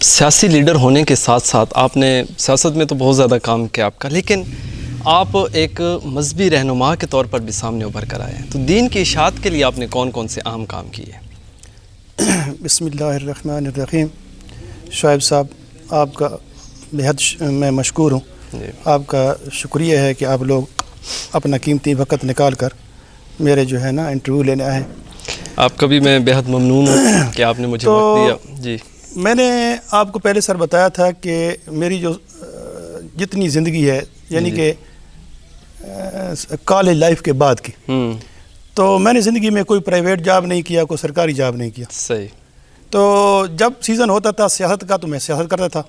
سیاسی لیڈر ہونے کے ساتھ ساتھ آپ نے سیاست میں تو بہت زیادہ کام کیا آپ کا، لیکن آپ ایک مذہبی رہنما کے طور پر بھی سامنے ابھر کر آئے ہیں، تو دین کی اشاعت کے لیے آپ نے کون کون سے اہم کام کیے؟ بسم اللہ الرحمن الرحیم۔ شعیب صاحب، آپ کا بہت میں مشکور ہوں۔ آپ کا شکریہ ہے کہ آپ لوگ اپنا قیمتی وقت نکال کر میرے جو ہے نا انٹرویو لینے آئے۔ آپ کا بھی میں بہت ممنون ہوں کہ آپ نے مجھے وقت دیا۔ جی، میں نے آپ کو پہلے سر بتایا تھا کہ میری جو جتنی زندگی ہے یعنی کہ کالج لائف کے بعد کی، تو میں نے زندگی میں کوئی پرائیویٹ جاب نہیں کیا، کوئی سرکاری جاب نہیں کیا۔ صحیح۔ تو جب سیزن ہوتا تھا سیاست کا تو میں سیاست کرتا تھا،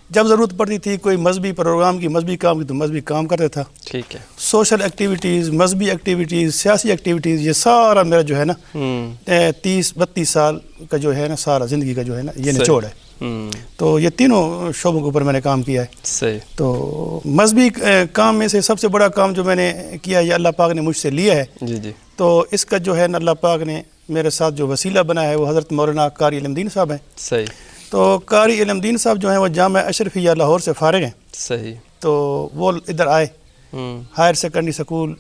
جب ضرورت پڑتی تھی کوئی مذہبی پروگرام کی، مذہبی کام کی، تو مذہبی کام کرتا تھا۔ ٹھیک ہے۔ سوشل ایکٹیویٹیز، مذہبی ایکٹیویٹیز، سیاسی ایکٹیویٹیز، یہ سارا میرا جو ہے نا 30-32 سال کا جو ہے نا سارا زندگی کا جو ہے نا یہ نچوڑ ہے۔ تو یہ تینوں شعبوں کے اوپر میں نے کام کیا ہے۔ صحیح۔ تو مذہبی کام میں سے سب سے بڑا کام جو میں نے کیا ہے یہ اللہ پاک نے مجھ سے لیا ہے۔ جی جی۔ تو اس کا جو ہے نا اللہ پاک نے میرے ساتھ جو وسیلہ بنایا ہے وہ حضرت مولانا قاری علم دین صاحب ہیں۔ صحیح۔ تو قاری علم دین صاحب جو ہیں وہ جامعہ اشرفیہ لاہور سے فارغ ہیں۔ صحیح۔ تو وہ ادھر آئے ہائر سیکنڈری سکول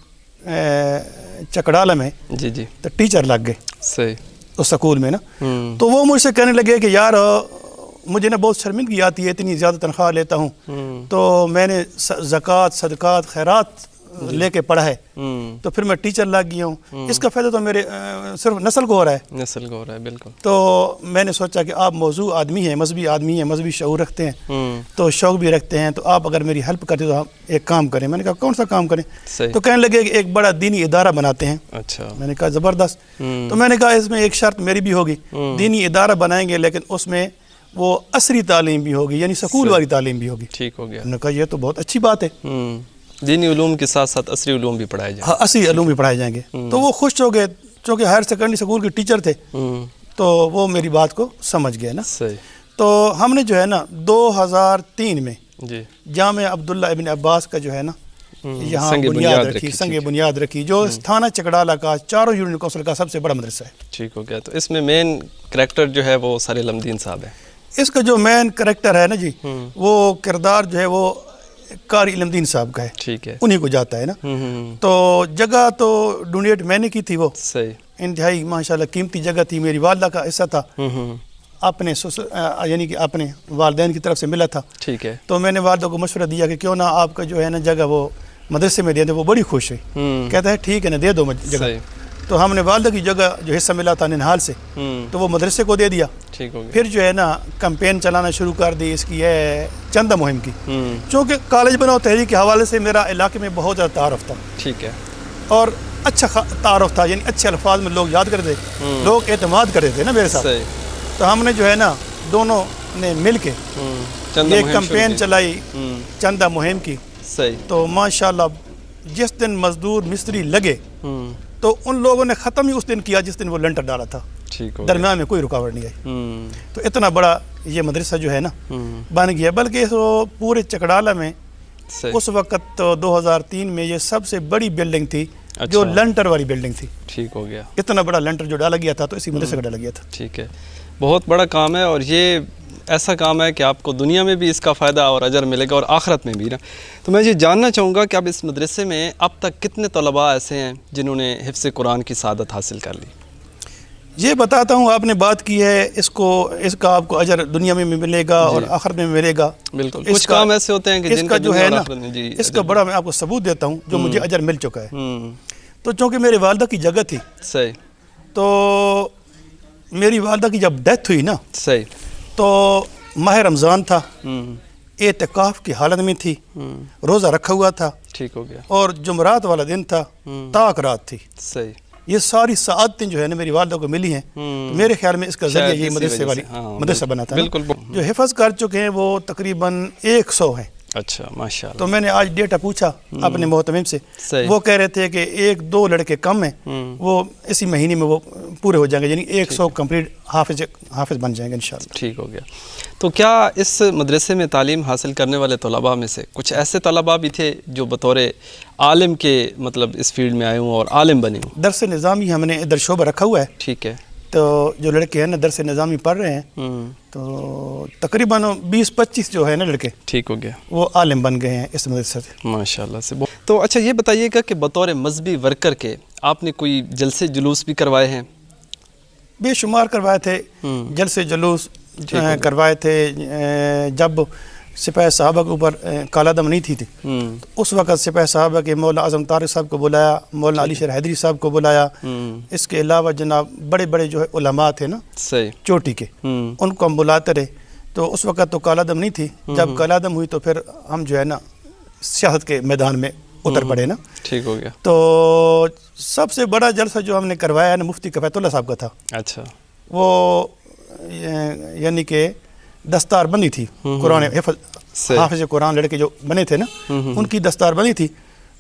چکڑالہ میں، جی جی، تو ٹیچر لگ گئے صحیح اس سکول میں نا۔ تو وہ مجھ سے کہنے لگے کہ یار مجھے نا بہت شرمندگی آتی ہے، اتنی زیادہ تنخواہ لیتا ہوں، تو میں نے زکوٰۃ، صدقات، خیرات لے کے پڑھا ہے، تو پھر میں ٹیچر لگ گیا ہوں۔ اس کا فائدہ تو میرے صرف نسل کو ہو رہا ہے، نسل کو ہو رہا ہے، بالکل۔ تو میں نے سوچا کہ آپ موضوع آدمی ہیں، مذہبی شعور رکھتے ہیں، تو شوق بھی رکھتے ہیں، تو آپ اگر میری ہیلپ کرتے تو ہم ایک کام کریں۔ میں نے کہا کون سا کام کریں؟ تو کہنے لگے کہ ایک بڑا دینی ادارہ بناتے ہیں۔ اچھا۔ میں نے کہا زبردست۔ تو میں نے کہا اس میں ایک شرط میری بھی ہوگی، دینی ادارہ بنائیں گے لیکن اس میں وہ عصری تعلیم بھی ہوگی، یعنی سکول والی تعلیم بھی ہوگی۔ ٹھیک ہو گیا۔ میں نے کہا یہ تو بہت اچھی بات ہے، دینی علوم کے ساتھ ساتھ عصری علوم بھی پڑھائے جائیں۔ ہاں، عصری علوم بھی پڑھائے جائیں گے۔ تو وہ خوش ہو گئے، چونکہ ہائر سیکنڈری سکول کے ٹیچر تھے، تو وہ میری بات کو سمجھ گئے نا۔ صحیح۔ تو ہم نے جو ہے نا 2003 میں جی، جامعہ عبداللہ ابن عباس کا جو ہے نا یہاں سنگ بنیاد رکھی، جو تھانہ چکڑالہ کا چاروں یونین کونسل کا سب سے بڑا مدرسہ ہے۔ ٹھیک ہو گیا۔ تو اس میں مین کریکٹر جو ہے وہ قاری علم دین صاحب ہے۔ اس کا جو مین کریکٹر ہے نا جی، وہ کردار جو ہے وہ قاری علم دین صاحب کا ہے۔ ٹھیک ہے۔ انہی کو جاتا ہے نا۔ تو جگہ تو ڈونیٹ میں نے کی تھی، وہ صحیح، انتہائی ماشاءاللہ قیمتی جگہ تھی، میری والدہ کا حصہ تھا، اپنے یعنی کہ اپنے والدین کی طرف سے ملا تھا۔ ٹھیک ہے۔ تو میں نے والدہ کو مشورہ دیا کہ کیوں نہ آپ کا جو ہے نا جگہ وہ مدرسے میں دے دیں۔ وہ بڑی خوش ہوئی، کہتا ہے ٹھیک ہے نا، دے دو جگہ۔ تو ہم نے والدہ کی جگہ جو حصہ ملا تھا ننہال سے، تو وہ مدرسے کو دے دیا۔ ٹھیک ہو گیا۔ پھر جو ہے نا کمپین چلانا شروع کر دی اس کی ہے چندہ مہم کی، چونکہ کالج بناؤ تحریک کے حوالے سے میرا علاقے میں بہت زیادہ تعارف تھا۔ ٹھیک ہے۔ اور اچھا تعارف تھا، یعنی اچھے الفاظ میں لوگ یاد کرتے تھے، لوگ اعتماد کرتے تھے نا میرے ساتھ۔ تو ہم نے جو ہے نا دونوں نے مل کے ایک کمپین چلائی چندہ مہم کی۔ صحیح۔ تو ماشاءاللہ جس دن مزدور مستری لگے تو ان لوگوں نے ختم ہی اس دن کیا جس دن وہ لنٹر ڈالا تھا، درمیان میں کوئی رکاوٹ نہیں آئی۔ تو اتنا بڑا یہ مدرسہ جو ہے نا بن گیا، بلکہ پورے چکڑالہ میں اس وقت 2003 میں یہ سب سے بڑی بلڈنگ تھی جو لنٹر والی بلڈنگ تھی۔ ٹھیک ہو گیا۔ اتنا بڑا لنٹر جو ڈالا گیا تھا تو اسی مدرسے کا ڈالا گیا تھا۔ ٹھیک ہے، بہت بڑا کام ہے، اور یہ ایسا کام ہے کہ آپ کو دنیا میں بھی اس کا فائدہ اور اجر ملے گا اور آخرت میں بھی نا۔ تو میں یہ جاننا چاہوں گا کہ اب اس مدرسے میں اب تک کتنے طلباء ایسے ہیں جنہوں نے حفظ قرآن کی سعادت حاصل کر لی؟ یہ بتاتا ہوں، آپ نے بات کی ہے اس کا آپ کو اجر دنیا میں بھی ملے گا اور آخرت میں ملے گا۔ بالکل، کچھ کام ایسے ہوتے ہیں کہ جن کا جو ہے نا اس کا بڑا میں آپ کو ثبوت دیتا ہوں جو مجھے اجر مل چکا ہے۔ تو چونکہ میرے والدہ کی جگہ تھی، صحیح، تو میری والدہ کی جب ڈیتھ ہوئی نا، صحیح، تو ماہ رمضان تھا، اعتکاف کی حالت میں تھی، روزہ رکھا ہوا تھا، ٹھیک ہو گیا، اور جمعرات والا دن تھا، تاک رات تھی۔ صحیح۔ یہ ساری سعادتیں جو ہے نا میری والدہ کو ملی ہیں، تو میرے خیال میں اس کا ذریعہ یہ مدرسہ بنا تھا۔ بالکل، جو حفظ کر چکے ہیں وہ تقریباً 100 ہیں۔ اچھا، ماشاءاللہ۔ تو میں نے آج ڈیٹا پوچھا اپنے محتمم سے، وہ کہہ رہے تھے کہ 1-2 لڑکے کم ہیں، وہ اسی مہینے میں وہ پورے ہو جائیں گے، یعنی 100 کمپلیٹ حافظ بن جائیں گے انشاءاللہ۔ ٹھیک ہو گیا۔ تو کیا اس مدرسے میں تعلیم حاصل کرنے والے طلباء میں سے کچھ ایسے طلباء بھی تھے جو بطور عالم کے مطلب اس فیلڈ میں آئے ہوں اور عالم بنے ہوں؟ درس نظامی ہم نے ادھر شعبہ رکھا ہوا ہے۔ ٹھیک ہے۔ تو جو لڑکے ہیں نا درس نظامی پڑھ رہے ہیں، تو تقریباً 20-25 جو ہے نا لڑکے ٹھیک ہو گیا وہ عالم بن گئے ہیں اس مدرسے سے ماشاءاللہ سے. تو اچھا یہ بتائیے گا کہ بطور مذہبی ورکر کے آپ نے کوئی جلسے جلوس بھی کروائے ہیں؟ بے شمار کروائے تھے جلسے جلوس کروائے تھے. جب سپاہی صحابہ کے اوپر کالا دم نہیں تھی اس وقت سپاہی صحابہ کے مولانا اعظم طارق صاحب کو بلایا, مولانا علی شیر حیدری صاحب کو بلایا. اس کے علاوہ جناب بڑے بڑے جو ہے علماء تھے نا چوٹی کے, ان کو ہم بلاتے رہے. تو اس وقت تو کالا دم نہیں تھی. جب کالا دم ہوئی تو پھر ہم جو ہے نا سیاست کے میدان میں اتر پڑے نا. ٹھیک ہو گیا. تو سب سے بڑا جلسہ جو ہم نے کروایا نا مفتی کفایت اللہ صاحب کا تھا. اچھا. وہ یعنی کہ دستار بندی تھی قرآن حافظ قرآن لڑکے جو بنے تھے نا ان کی دستار بندی تھی.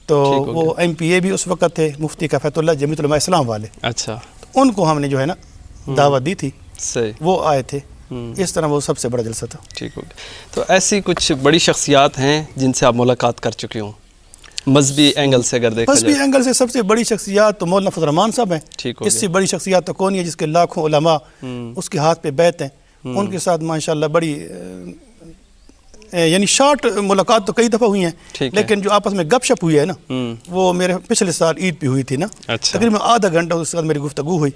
تو وہ ایم پی اے بھی اس وقت تھے مفتی کفایت اللہ جمیعت علماء اسلام والے. اچھا. ان کو ہم نے جو ہے نا دعوت دی تھی, وہ آئے تھے. اس طرح وہ سب سے بڑا جلسہ تھا. ٹھیک ہو گیا. تو ایسی کچھ بڑی شخصیات ہیں جن سے آپ ملاقات کر چکے ہوں مذہبی اینگل سے اگر دیکھا جائے؟ مذہبی اینگل سے سب سے بڑی شخصیات تو مولانا فضل الرحمان صاحب ہیں. اس سے بڑی شخصیات تو کون ہے جس کے لاکھوں علماء اس کے ہاتھ پہ بیعت ہیں. ان کے ساتھ ماشاءاللہ بڑی یعنی شارٹ ملاقات تو کئی دفعہ ہوئی ہیں, لیکن جو آپس میں گپ شپ ہوئی ہے نا وہ میرے پچھلے سال عید پہ ہوئی تھی نا. تقریباً آدھا گھنٹہ اس کے بعد میری گفتگو ہوئی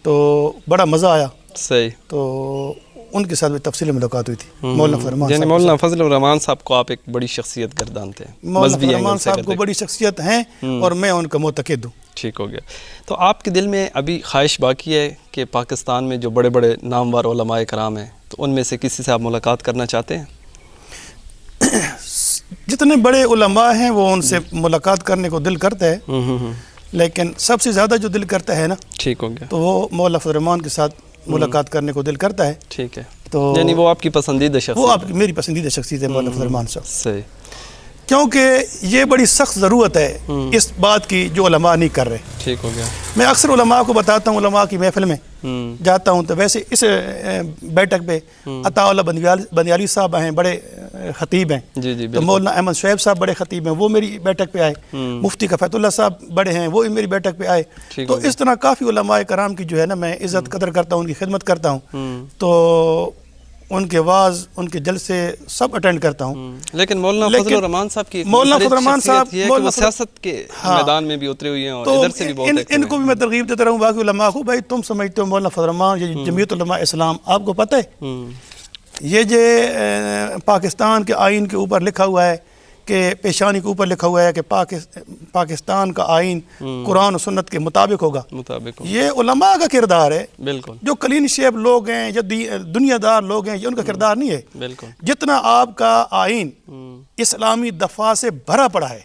تو بڑا مزہ آیا. صحیح. تو ان کے ساتھ بھی تفصیلی ملاقات ہوئی تھی. مولانا فضل الرحمان یعنی مولانا فضل الرحمان صاحب کو آپ ایک بڑی شخصیت گردانتے ہیں. مولانا فضل الرحمان صاحب کو بڑی شخصیت ہیں اور میں ان کا معتقد ہوں. ٹھیک ہو گیا. تو آپ کے دل میں ابھی خواہش باقی ہے کہ پاکستان میں جو بڑے بڑے نامور علماء کرام ہیں تو ان میں سے کسی سے آپ ملاقات کرنا چاہتے ہیں؟ جتنے بڑے علماء ہیں وہ ان سے ملاقات کرنے کو دل کرتا ہے, لیکن سب سے زیادہ جو دل کرتا ہے نا ٹھیک ہو گیا تو وہ مولانا فضل الرحمان کے ساتھ ملاقات کرنے کو دل کرتا ہے. ٹھیک ہے. تو یعنی وہ آپ کی پسندیدہ شخصیت؟ وہ آپ میری پسندیدہ شخصیت ہے مولانا فضل الرحمان صاحب. صحیح. کیونکہ یہ بڑی سخت ضرورت ہے اس بات کی جو علماء نہیں کر رہے. ٹھیک ہو گیا. میں اکثر علماء کو بتاتا ہوں, علماء کی محفل میں جاتا ہوں تو ویسے اس بیٹھک پہ عطا اللہ بندیالی صاحب ہیں, بڑے خطیب ہیں. تو مولانا احمد شعیب صاحب بڑے خطیب ہیں, وہ میری بیٹھک پہ آئے. مفتی کفایت اللہ صاحب بڑے ہیں, وہ میری بیٹھک پہ آئے. تو اس طرح کافی علماء کرام کی جو ہے نا میں عزت قدر کرتا ہوں, ان کی خدمت کرتا ہوں. تو ان کے واعظ, ان کے جلسے سب اٹینڈ کرتا ہوں. لیکن مولانا فضل الرحمان صاحب کی مولانا فضل الرحمان صاحب وہ سیاست کے میدان میں بھی اترے ہوئے ہیں اور ادھر سے بھی بہت ایکٹیو ہیں. ان کو بھی میں ترغیب دیتا رہوں باقی علماء کو, بھائی تم سمجھتے ہو مولانا فضل الرحمان جمیعت علماء اسلام, آپ کو پتہ ہے یہ جو پاکستان کے آئین کے اوپر لکھا ہوا ہے کہ پیشانی کے اوپر لکھا ہوا ہے کہ پاکستان کا آئین قرآن و سنت کے مطابق ہوگا. یہ علماء کا کردار ہے. بالکل. جو کلین شیپ لوگ ہیں یا دنیا دار لوگ ہیں یہ ان کا کردار نہیں ہے. بالکل. جتنا آپ کا آئین اسلامی دفاع سے بھرا پڑا ہے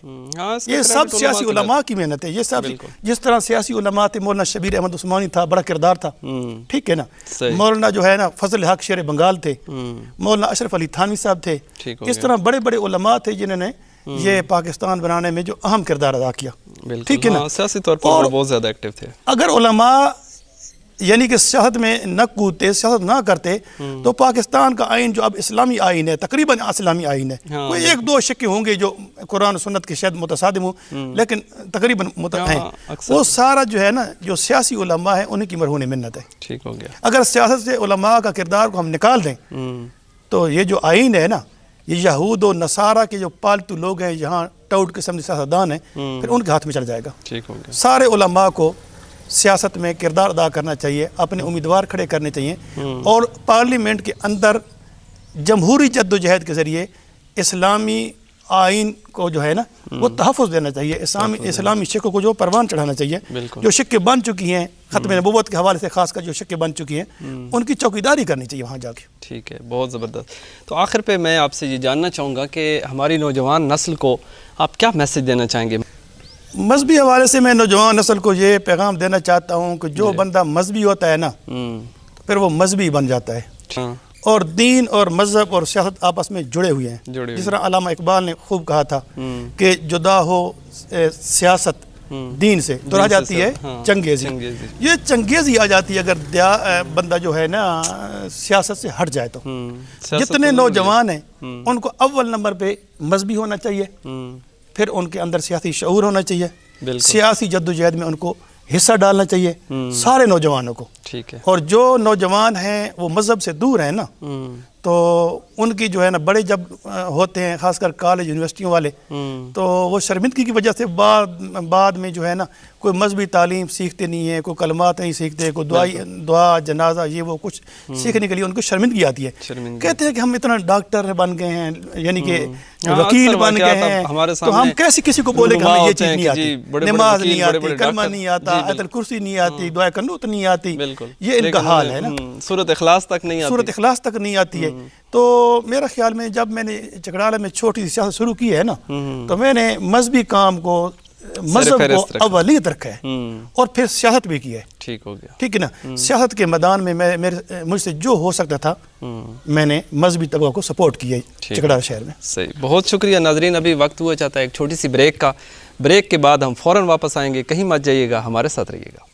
یہ سب سیاسی علماء کی محنت ہے. یہ سب جس طرح سیاسی علماء تھے, مولانا شبیر احمد عثمانی تھا, بڑا کردار تھا. ٹھیک ہے نا. مولانا جو ہے نا فضل حق شیر بنگال تھے, مولانا اشرف علی تھانوی صاحب تھے. اس طرح بڑے بڑے علماء تھے جنہوں نے یہ پاکستان بنانے میں جو اہم کردار ادا کیا. ٹھیک ہے نا. سیاسی طور پر بہت زیادہ ایکٹیو تھے. اگر علماء یعنی کہ سیاست میں نہ کودتے, سیاست نہ کرتے تو پاکستان کا آئین جو اب اسلامی آئین ہے, تقریباً اسلامی آئین ہے, کوئی ایک دو شکے ہوں گے جو قرآن و سنت کے شاید متصادم ہوں, لیکن تقریباً ہیں. وہ سارا جو ہے نا جو سیاسی علماء ہیں انہیں کی مرہون منت ہے. ٹھیک ہو گیا. اگر سیاست سے علماء کا کردار کو ہم نکال دیں تو یہ جو آئین ہے نا یہ یہود و نصارہ کے جو پالتو لوگ ہیں جہاں ٹاؤٹ قسم کے سیاستدان ہیں پھر ان کے ہاتھ میں چل جائے گا. ٹھیک ہو گیا. سارے علماء کو سیاست میں کردار ادا کرنا چاہیے, اپنے امیدوار کھڑے کرنے چاہیے اور پارلیمنٹ کے اندر جمہوری جد و جہد کے ذریعے اسلامی آئین کو جو ہے نا وہ تحفظ دینا چاہیے. اسلامی شکوں کو جو پروان چڑھانا چاہیے. جو شکیں بن چکی ہیں ختم نبوت کے حوالے سے خاص کر جو شکیں بن چکی ہیں ان کی چوکیداری کرنی چاہیے وہاں جا کے. ٹھیک ہے, بہت زبردست. تو آخر پہ میں آپ سے یہ جاننا چاہوں گا کہ ہماری نوجوان نسل کو آپ کیا میسج دینا چاہیں گے؟ مذہبی حوالے سے میں نوجوان نسل کو یہ پیغام دینا چاہتا ہوں کہ جو بندہ مذہبی ہوتا ہے نا تو پھر وہ مذہبی بن جاتا ہے, اور دین اور مذہب اور سیاست آپس میں جڑے ہوئے ہیں. جس طرح علامہ اقبال نے خوب کہا تھا کہ جدا ہو سیاست دین سے تو رہ جاتی ہے چنگیزی. یہ چنگیزی آ جاتی ہے اگر بندہ جو ہے نا سیاست سے ہٹ جائے. تو جتنے نوجوان ہیں ان کو اول نمبر پہ مذہبی ہونا چاہیے, پھر ان کے اندر سیاسی شعور ہونا چاہیے, سیاسی جدوجہد میں ان کو حصہ ڈالنا چاہیے سارے نوجوانوں کو. ٹھیک ہے. اور جو نوجوان ہیں وہ مذہب سے دور ہیں نا تو ان کی جو ہے نا بڑے جب ہوتے ہیں خاص کر کالج یونیورسٹیوں والے تو وہ شرمندگی کی وجہ سے بعد میں جو ہے نا کوئی مذہبی تعلیم سیکھتے نہیں ہیں، کوئی کلمات نہیں سیکھتے، کوئی دعا جنازہ یہ وہ کچھ سیکھنے کے لیے ان کو شرمندگی آتی ہے. کہتے ہیں کہ ہم اتنا ڈاکٹر بن گئے ہیں، یعنی کہ وکیل بن گئے ہیں، تو ہم کیسے کسی کو بولے کہ ہمیں یہ چیز نہیں آتی، نماز نہیں آتی، کلمہ نہیں آتا، آیت الکرسی نہیں آتی، دعائے قنوت نہیں آتی. یہ ان کا حال ہے نا، سورۃ اخلاص تک نہیں آتی، سورۃ اخلاص تک نہیں آتی ہے. تو میرا خیال میں جب میں نے چکڑالہ میں چھوٹی سی سیاست شروع کی ہے نا، تو میں نے مذہبی کام کو، مذہب کو اولیت رکھا ہے اور پھر سیاست بھی کی ہے. ٹھیک ہو گیا، ٹھیک ہے نا. سیاست کے میدان میں مجھ سے جو ہو سکتا تھا میں نے مذہبی طبقہ کو سپورٹ کیا ہے چکڑالہ شہر میں. صحیح، بہت شکریہ. ناظرین ابھی وقت ہوا چاہتا ہے ایک چھوٹی سی بریک کا. بریک کے بعد ہم فوراً واپس آئیں گے، کہیں مت جائیے گا، ہمارے ساتھ رہیے گا.